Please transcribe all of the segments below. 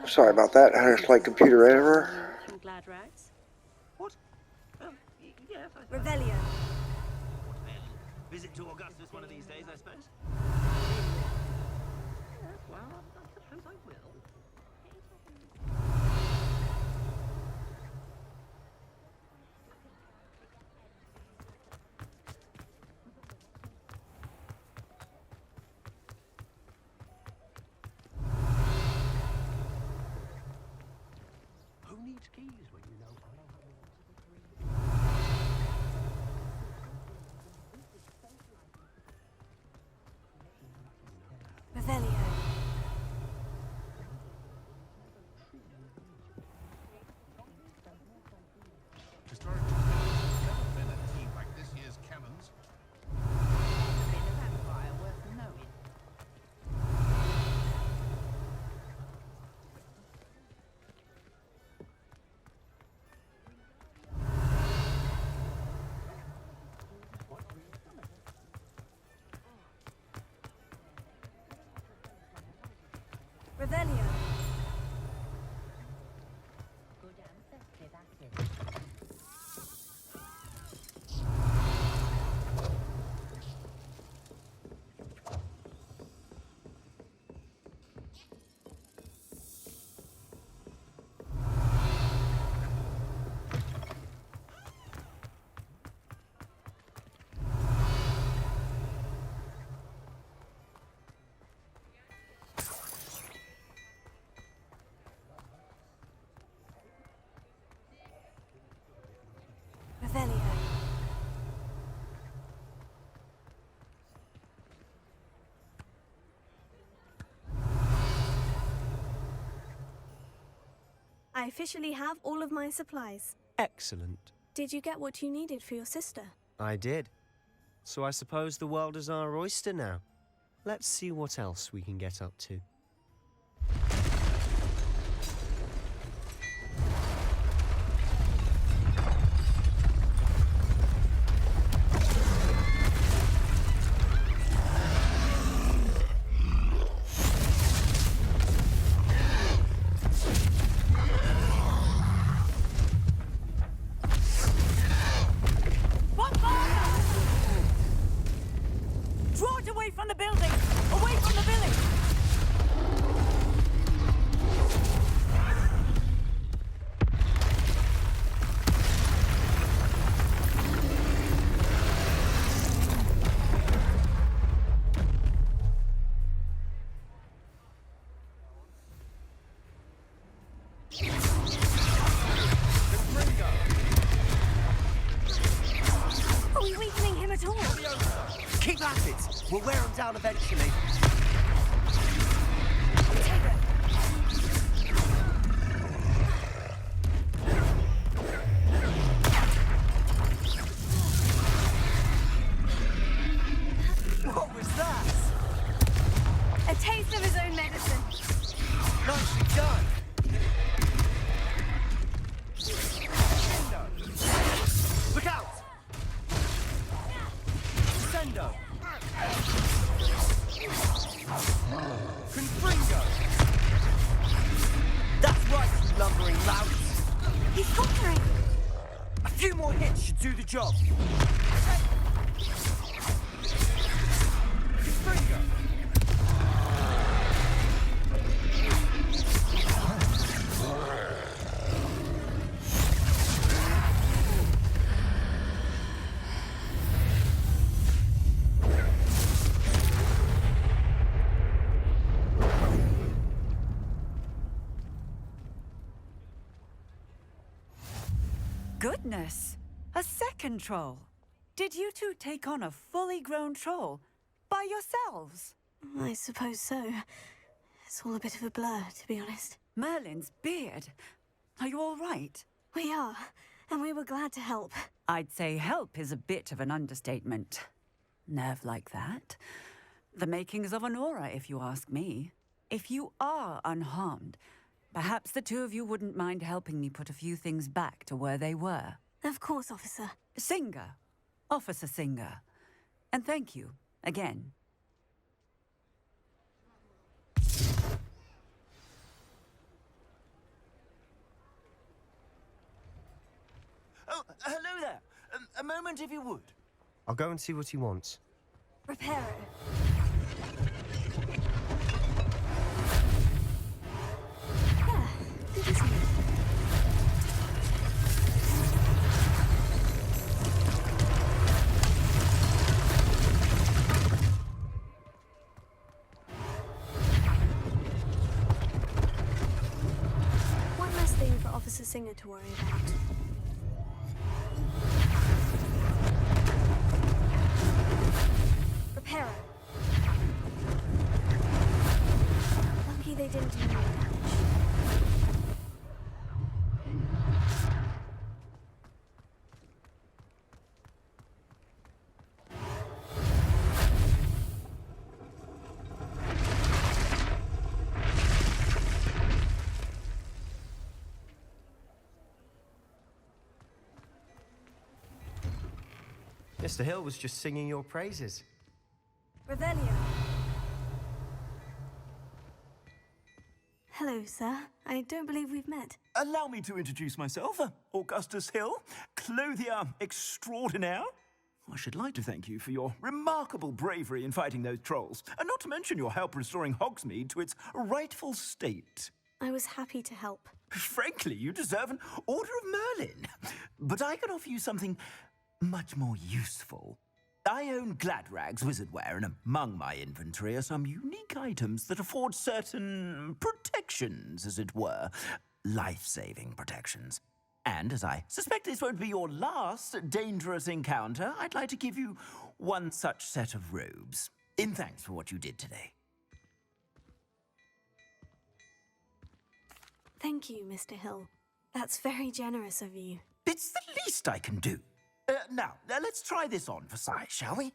Sorry about that. I had a slight computer error. From glad rags. What? Yes, I suppose. Revelio. Visit to Augustus one of these days, I suppose. Yes, well, I suppose I will. Who needs keys when you know I don't have Revelio. Historically, never been a team like this year's cannons. Been a vampire worth knowing. Revelio. Good ancestry, that's it. Revelio. I officially have all of my supplies. Excellent. Did you get what you needed for your sister? I did. So I suppose the world is our oyster now. Let's see what else we can get up to. Draw it away from the building! Away from the village! Are we weakening him at all? Keep at it! We'll wear him down eventually. What was that? A taste of his own medicine. Nicely done! Look out! Sendo! Confringo! That's right, you lumbering louts! He's conquering. A few more hits should do the job. Confringo! Goodness! A second troll! Did you two take on a fully grown troll? By yourselves? I suppose so. It's all a bit of a blur, to be honest. Merlin's beard. Are you all right? We are, and we were glad to help. I'd say help is a bit of an understatement. Nerve like that. The makings of an aura, if you ask me. If you are unharmed, perhaps the two of you wouldn't mind helping me put a few things back to where they were. Of course, officer. Singer. Officer Singer. And thank you, again. Oh, hello there. A moment, if you would. I'll go and see what he wants. Reparo. Ah, good as new. One less thing for Officer Singer to worry about. Reparo. Lucky they didn't do any damage. Mr. Hill was just singing your praises. Revelio. Hello, sir. I don't believe we've met. Allow me to introduce myself, Augustus Hill, clothier extraordinaire. I should like to thank you for your remarkable bravery in fighting those trolls, and not to mention your help restoring Hogsmeade to its rightful state. I was happy to help. Frankly, you deserve an Order of Merlin. But I can offer you something much more useful. I own Gladrag's wizardware, and among my inventory are some unique items that afford certain protections, as it were. Life-saving protections. And as I suspect this won't be your last dangerous encounter, I'd like to give you one such set of robes, in thanks for what you did today. Thank you, Mr. Hill. That's very generous of you. It's the least I can do. Now, let's try this on for size, shall we?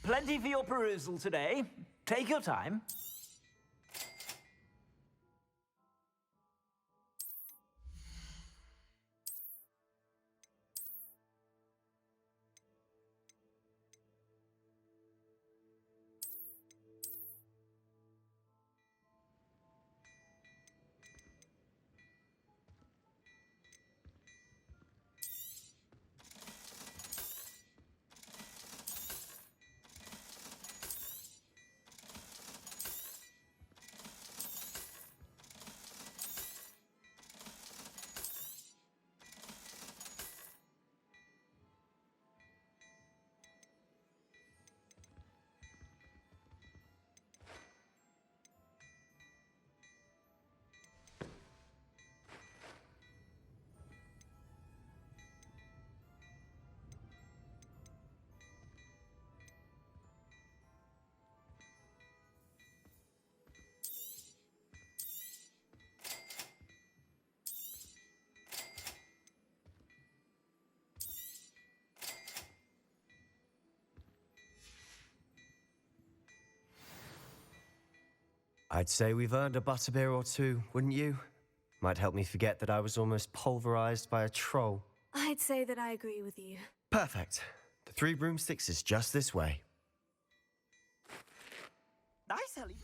Plenty for your perusal today. Take your time. I'd say we've earned a butterbeer or two, wouldn't you? Might help me forget that I was almost pulverized by a troll. I'd say that I agree with you. Perfect. The 3 broomsticks is just this way. Nice, Ellie.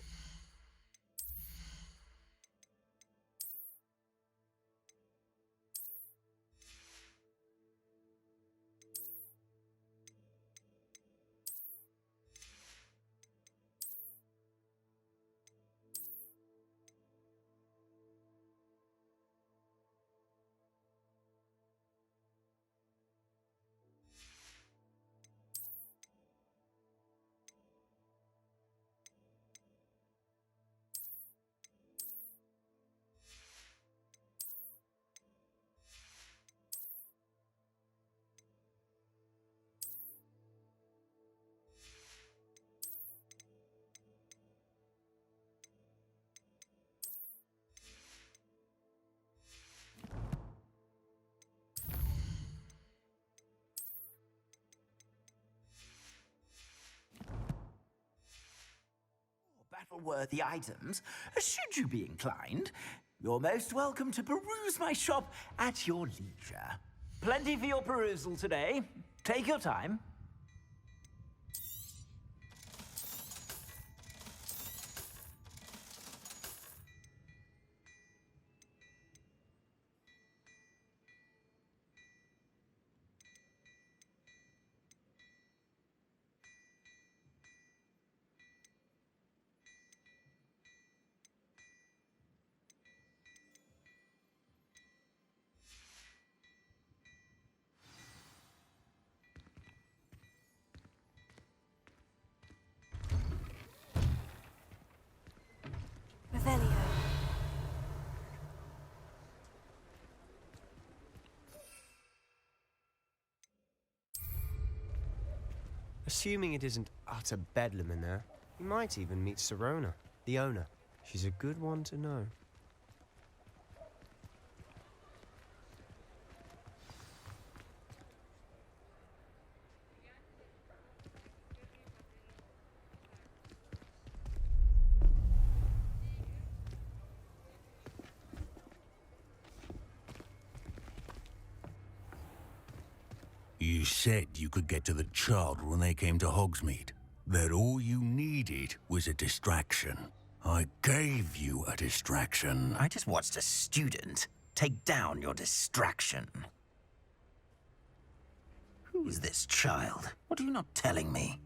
Battle-worthy items, should you be inclined. You're most welcome to peruse my shop at your leisure. Plenty for your perusal today. Take your time. Assuming it isn't utter bedlam in there, you might even meet Sirona, the owner. She's a good one to know. You said you could get to the child when they came to Hogsmeade. That all you needed was a distraction. I gave you a distraction. I just watched a student take down your distraction. Who is this child? What are you not telling me?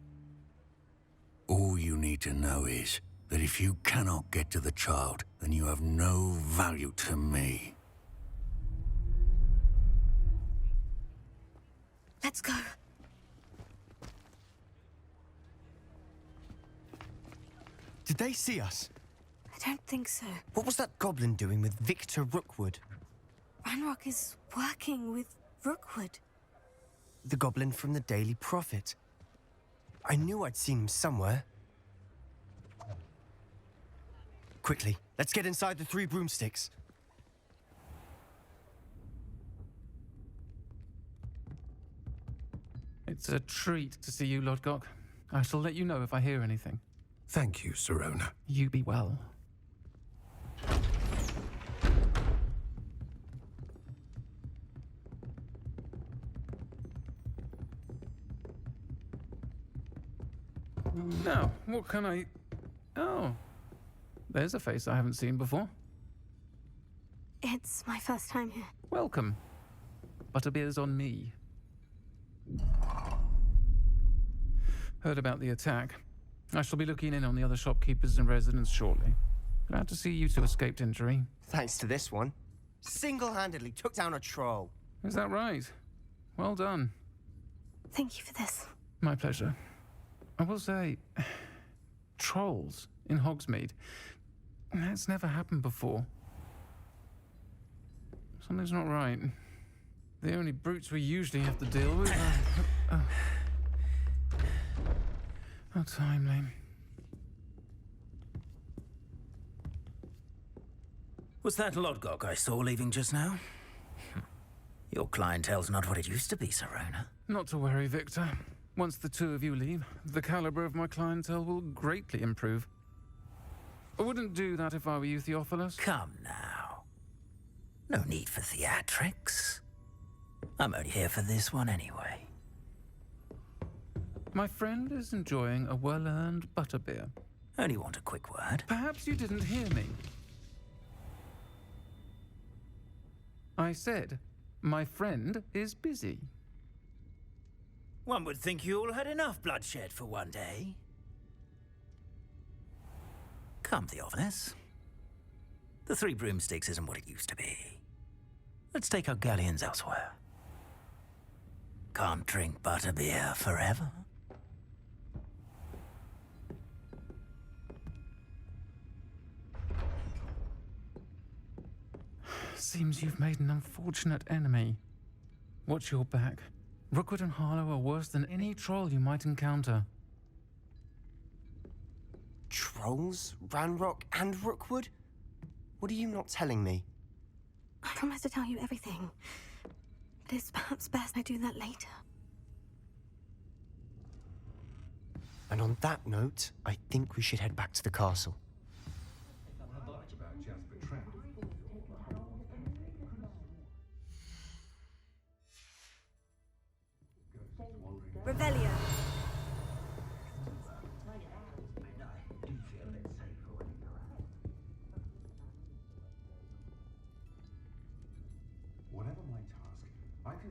All you need to know is that if you cannot get to the child, then you have no value to me. Let's go. Did they see us? I don't think so. What was that goblin doing with Victor Rookwood? Ranrock is working with Rookwood. The goblin from the Daily Prophet. I knew I'd seen him somewhere. Quickly, let's get inside the 3 broomsticks. It's a treat to see you, Lodgok. I shall let you know if I hear anything. Thank you, Sirona. You be well. Now, what can I... Oh, there's a face I haven't seen before. It's my first time here. Welcome. Butterbeer's on me. Heard about the attack. I shall be looking in on the other shopkeepers and residents shortly. Glad to see you two escaped injury. Thanks to this one. Single-handedly took down a troll. Is that right? Well done. Thank you for this. My pleasure. I will say, trolls in Hogsmeade. That's never happened before. Something's not right. The only brutes we usually have to deal with are... How timely. Was that Lodgok I saw leaving just now? Your clientele's not what it used to be, Sirona. Not to worry, Victor. Once the two of you leave, the caliber of my clientele will greatly improve. I wouldn't do that if I were you, Theophilus. Come now. No need for theatrics. I'm only here for this one anyway. My friend is enjoying a well-earned butterbeer. Only want a quick word. Perhaps you didn't hear me. I said, my friend is busy. One would think you all had enough bloodshed for one day. Come, Theophilus. The 3 broomsticks isn't what it used to be. Let's take our galleons elsewhere. Can't drink butterbeer forever. Seems you've made an unfortunate enemy. Watch your back. Rookwood and Harlow are worse than any troll you might encounter. Trolls? Ranrock and Rookwood? What are you not telling me? I promise to tell you everything. But it's perhaps best I do that later. And on that note, I think we should head back to the castle. Revelio. Whatever my task, I can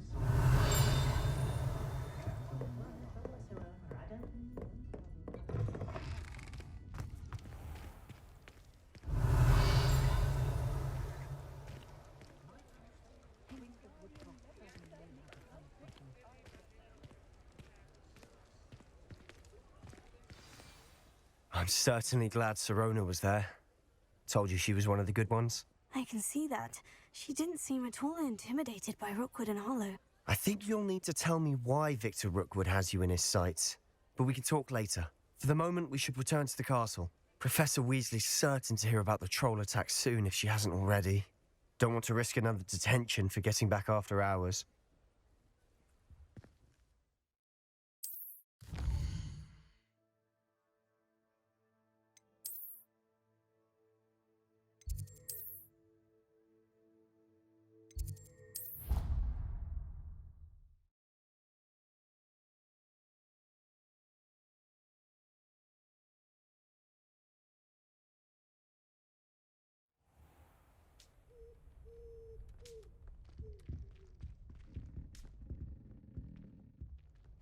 I'm certainly glad Sirona was there. Told you she was one of the good ones. I can see that. She didn't seem at all intimidated by Rookwood and Harlow. I think you'll need to tell me why Victor Rookwood has you in his sights. but we can talk later. For the moment, we should return to the castle. Professor Weasley's certain to hear about the troll attack soon if she hasn't already. Don't want to risk another detention for getting back after hours.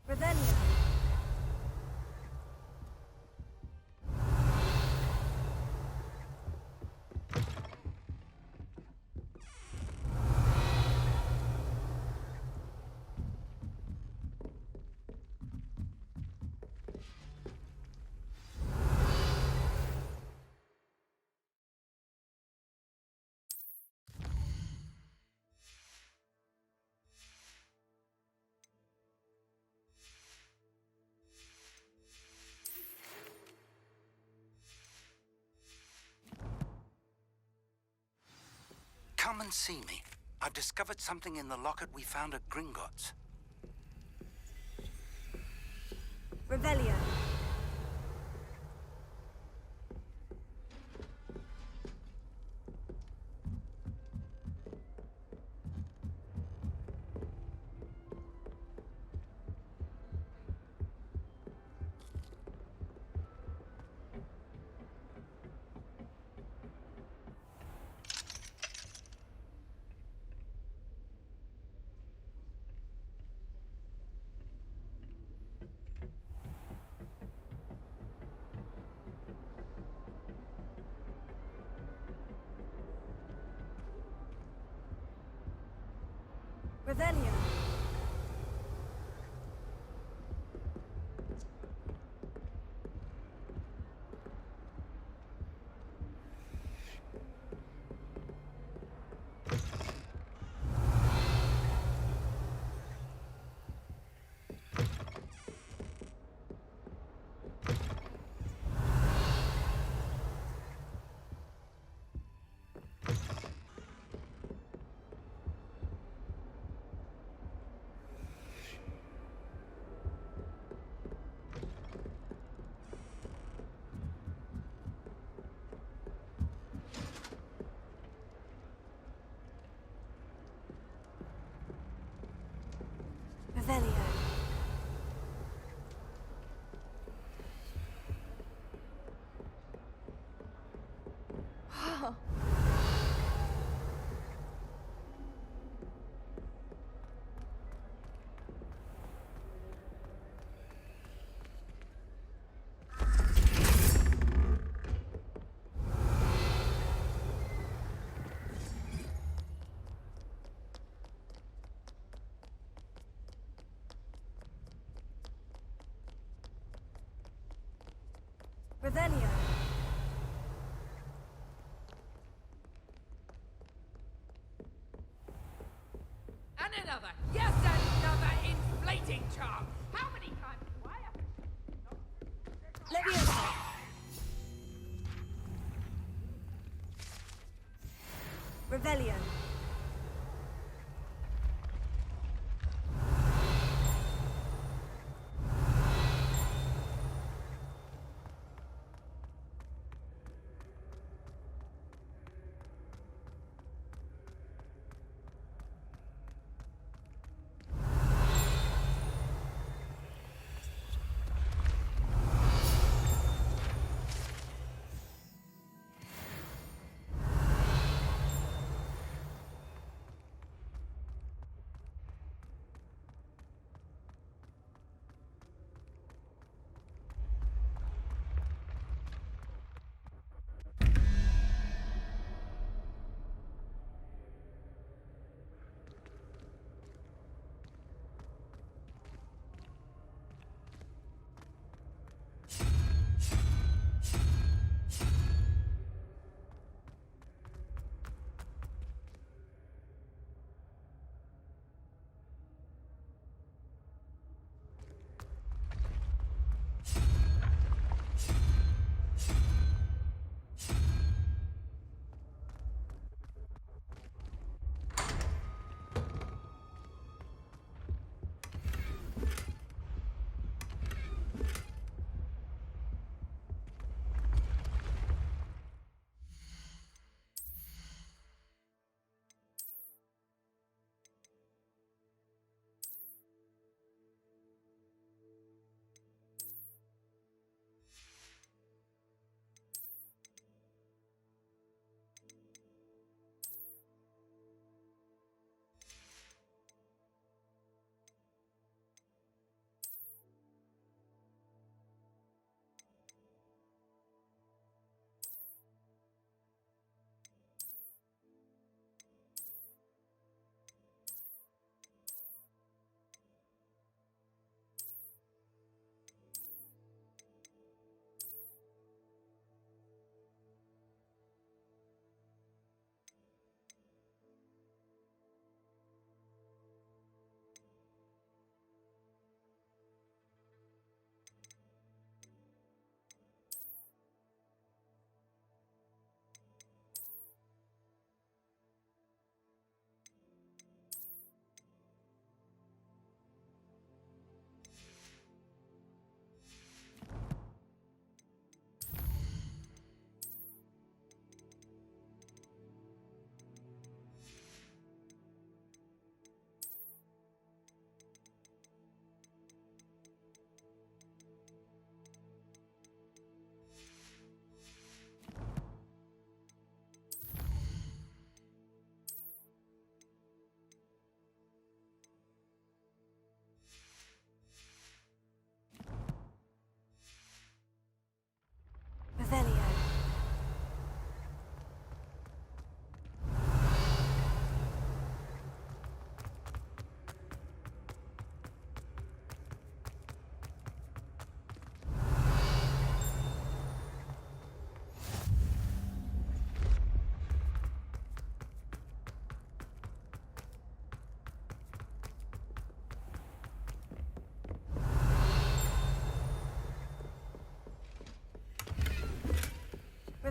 Revelio. Come and see me. I've discovered something in the locket we found at Gringotts. Revelio. Revelio. Revelio. Revelio. And another. Yes, another inflating charm. How many times do I have to... Leviosa. Revelio.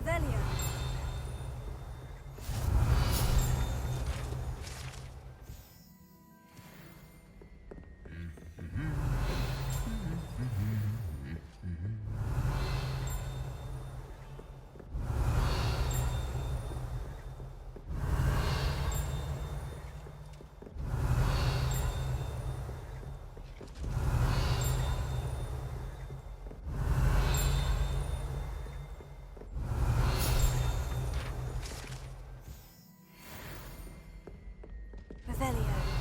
Revelio. Revelio.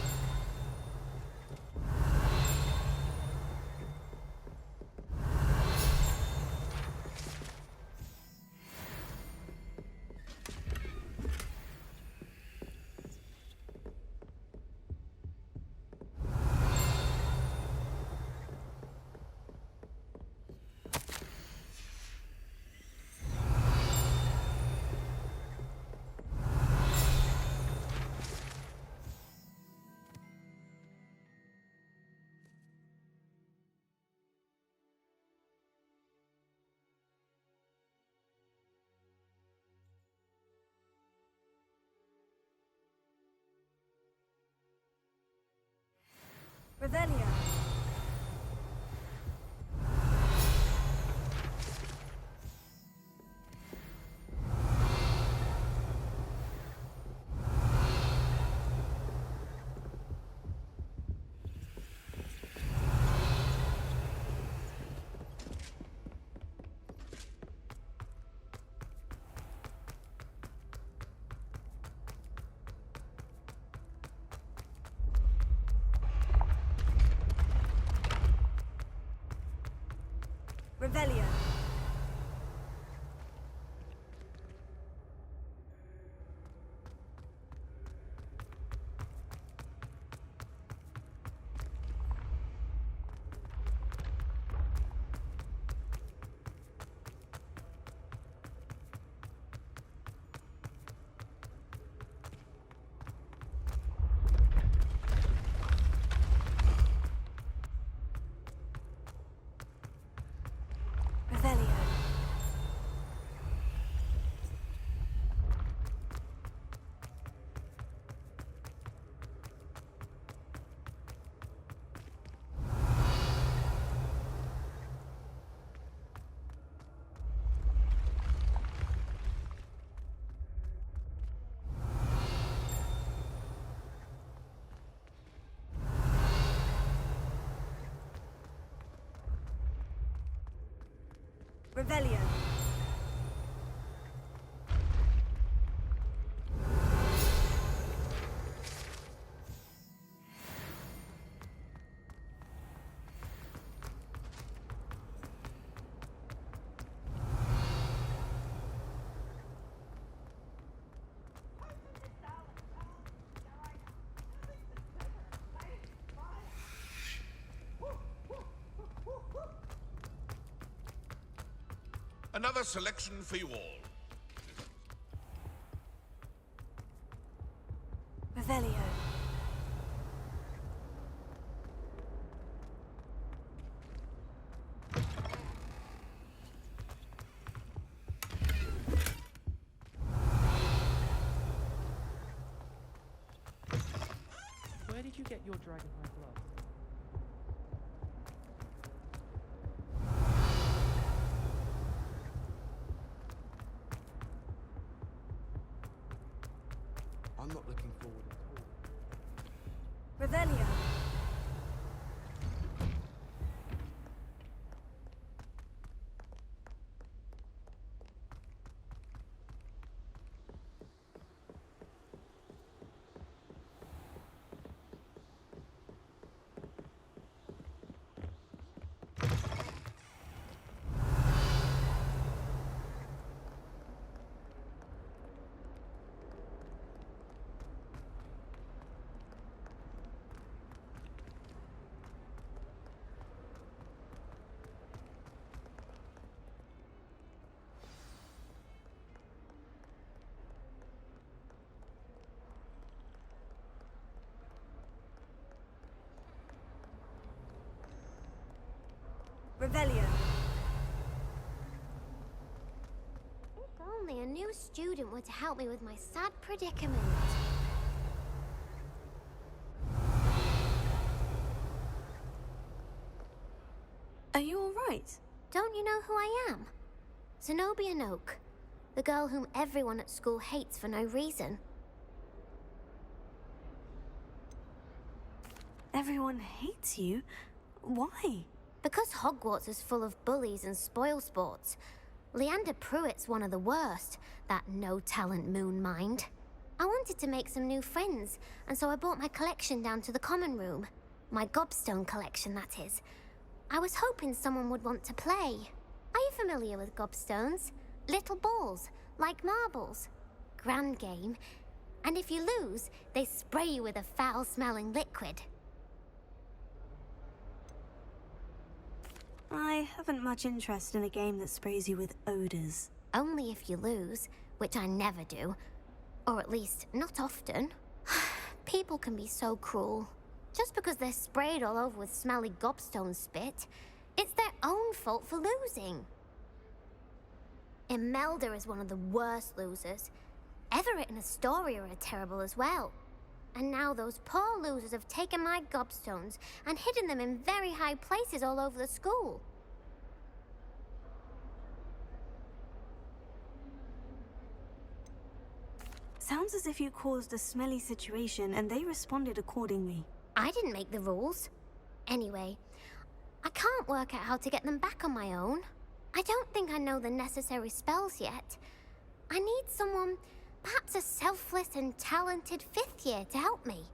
Revelio. Revelio. Revelio. Revelio. Another selection for you all. Revelio. Where did you get your dragonhide glove? I'm not looking forward at all. Revelio. Revelio. only a new student were to help me with my sad predicament. Are you alright? Don't you know who I am? Zenobia Noak, the girl whom everyone at school hates for no reason. Everyone hates you? Why? Because Hogwarts is full of bullies and spoilsports. Leander Pruitt's one of the worst, that no-talent moon mind. I wanted to make some new friends, and so I brought my collection down to the common room. My gobstone collection, that is. I was hoping someone would want to play. Are you familiar with gobstones? Little balls, like marbles. Grand game. And if you lose, they spray you with a foul-smelling liquid. I haven't much interest in a game that sprays you with odors. Only if you lose, which I never do. Or at least, not often. People can be so cruel. Just because they're sprayed all over with smelly gobstone spit, it's their own fault for losing. Imelda is one of the worst losers. Everett and Astoria are terrible as well. And now those poor losers have taken my gobstones and hidden them in very high places all over the school. Sounds as if you caused a smelly situation and they responded accordingly. I didn't make the rules. Anyway, I can't work out how to get them back on my own. I don't think I know the necessary spells yet. I need someone, perhaps a selfless and talented 5th year to help me.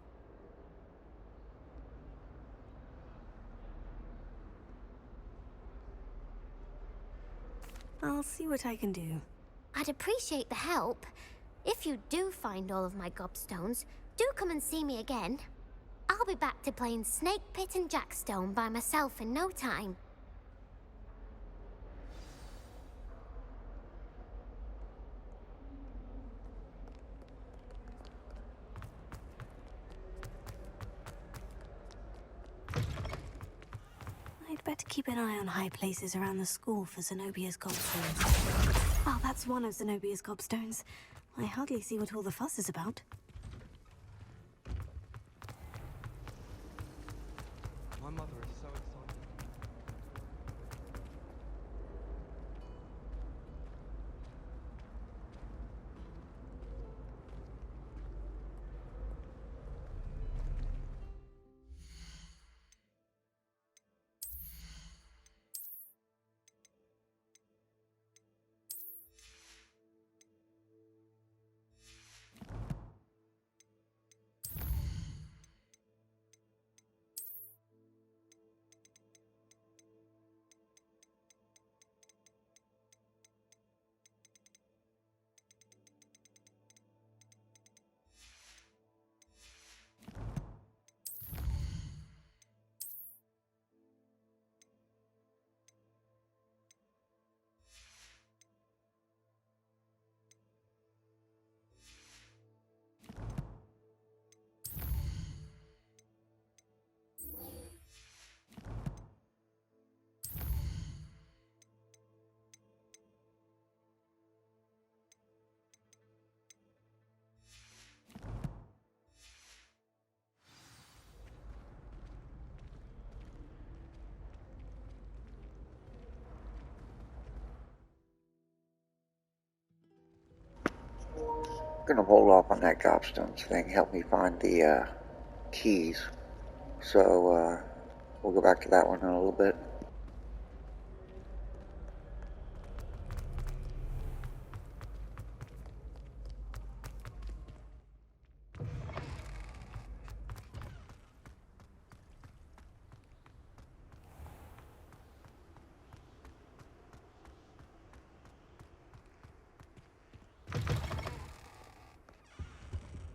I'll see what I can do. I'd appreciate the help. If you do find all of my gobstones, do come and see me again. I'll be back to playing Snake Pit and Jackstone by myself in no time. I'd better keep an eye on high places around the school for Zenobia's gobstones. Oh, that's one of Zenobia's gobstones. I hardly see what all the fuss is about. My mother is so excited. Gonna hold off on that gobstones thing. Help me find the keys. So we'll go back to that one in a little bit.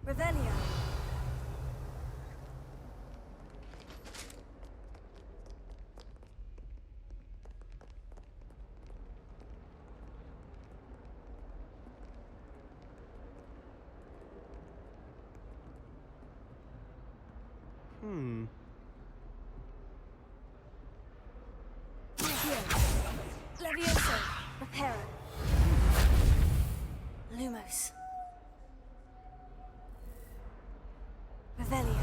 Revelio. Levioso. Reparo. close. Revelio.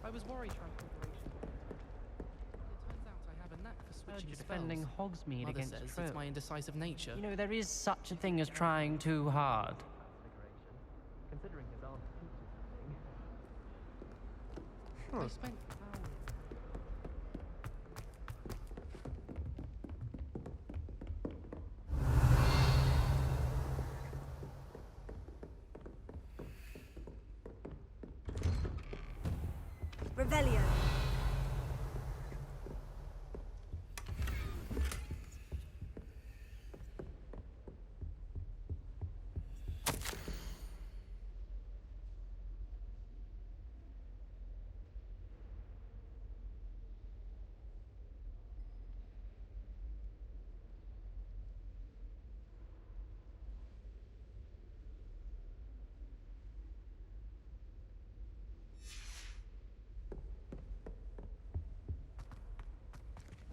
I was worried trying to operation. It turns out I have a knack for switching You're spells. defending Hogsmeade Mother against says Trill. it's my indecisive nature. You know, there is such a thing as trying too hard. Considering his aunt teaches the thing. I spent hours. Revelio.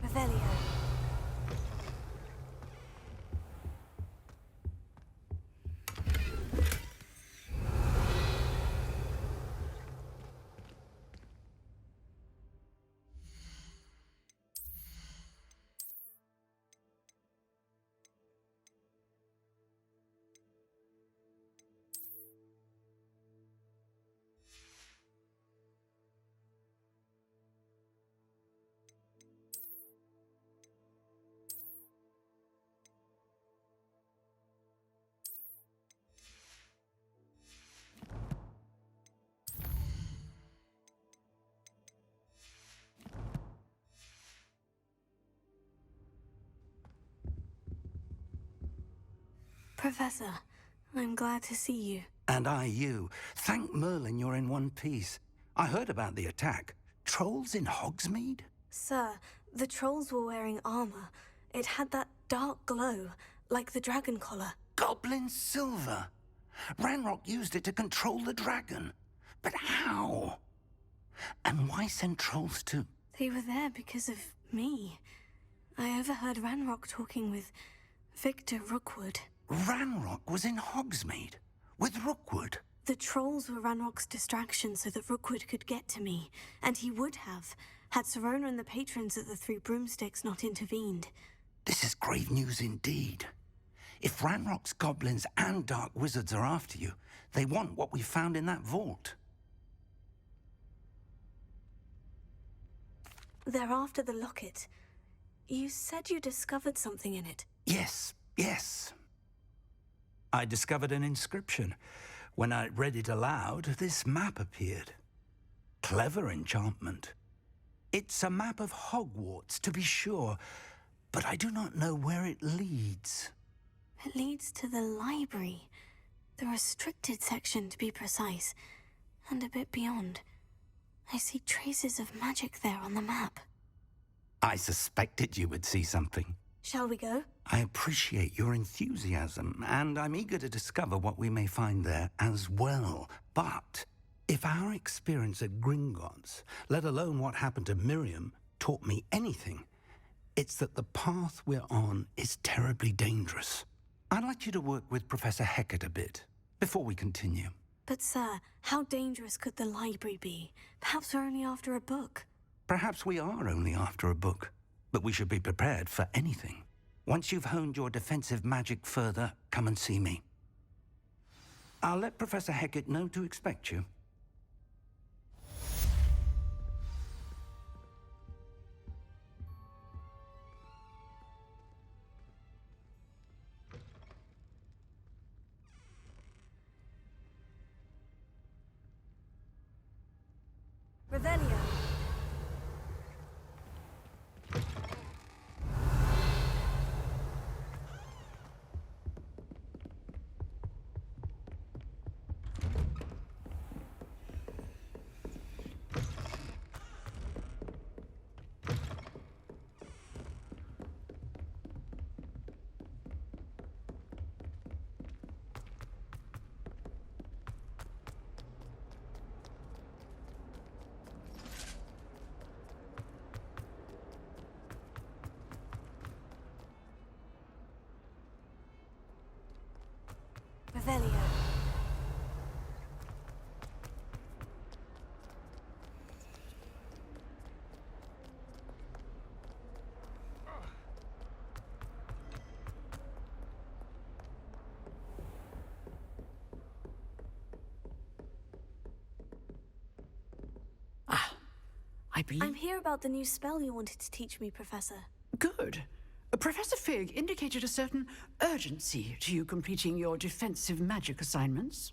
Revelio. Professor, I'm glad to see you. And I you. Thank Merlin you're in one piece. I heard about the attack. Trolls in Hogsmeade? Sir, the trolls were wearing armor. It had that dark glow, like the dragon collar. Goblin silver. Ranrock used it to control the dragon. But how? And why send trolls to... They were there because of me. I overheard Ranrock talking with Victor Rookwood. Ranrock was in Hogsmeade with Rookwood. The trolls were Ranrock's distraction so that Rookwood could get to me, and he would have, had Serona and the patrons at the Three Broomsticks not intervened. This is grave news indeed. If Ranrock's goblins and dark wizards are after you, they want what we found in that vault. They're after the locket. You said you discovered something in it. Yes. I discovered an inscription. When I read it aloud, this map appeared. Clever enchantment. It's a map of Hogwarts, to be sure, but I do not know where it leads. It leads to the library. The restricted section, to be precise. And a bit beyond. I see traces of magic there on the map. I suspected you would see something. Shall we go? I appreciate your enthusiasm, and I'm eager to discover what we may find there as well. But if our experience at Gringotts, let alone what happened to Miriam, taught me anything, it's that the path we're on is terribly dangerous. I'd like you to work with Professor Hecat a bit, before we continue. But sir, how dangerous could the library be? Perhaps we're only after a book. Perhaps we are only after a book, but we should be prepared for anything. Once you've honed your defensive magic further, come and see me. I'll let Professor Hecat know to expect you. Revelio. Revelio. I believe... I'm here about the new spell you wanted to teach me, Professor. Good. Professor Fig indicated a certain urgency to you completing your defensive magic assignments.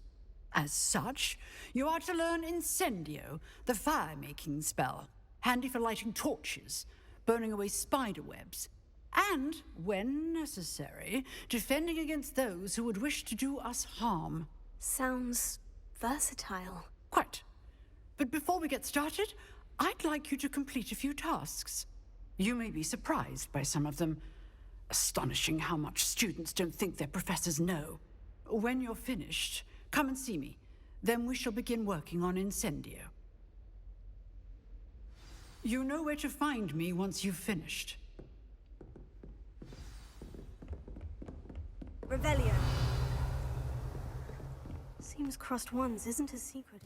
As such, you are to learn Incendio, the fire-making spell, handy for lighting torches, burning away spider webs, and, when necessary, defending against those who would wish to do us harm. Sounds versatile. Quite. But before we get started, I'd like you to complete a few tasks. You may be surprised by some of them. Astonishing how much students don't think their professors know. When you're finished, come and see me. Then we shall begin working on Incendio. You know where to find me once you've finished. Revelio. Seems crossed ones isn't as secret.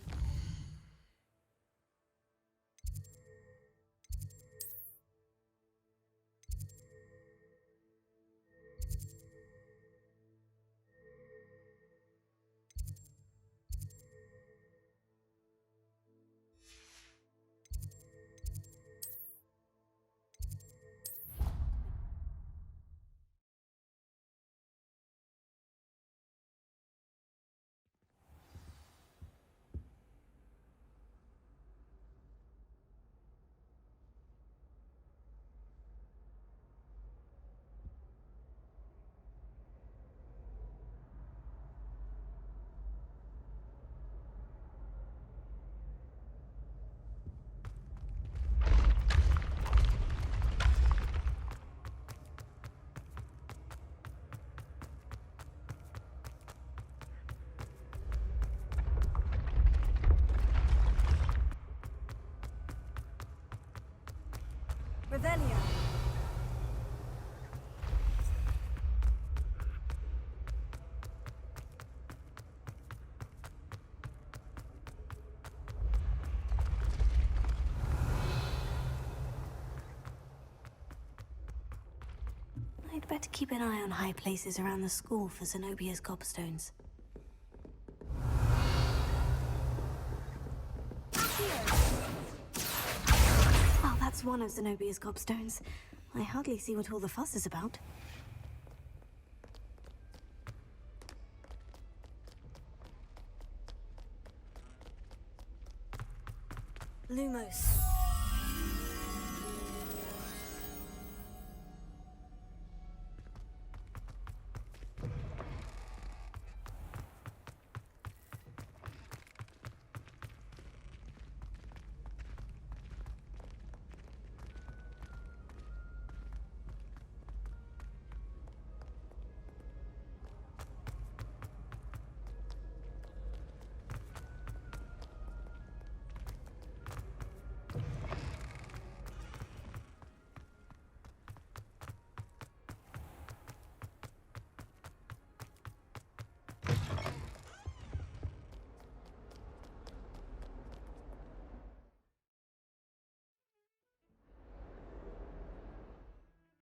Revelio. I'd better keep an eye on high places around the school for Zenobia's gobstones. Well, that's one of Zenobia's gobstones. I hardly see what all the fuss is about. Lumos.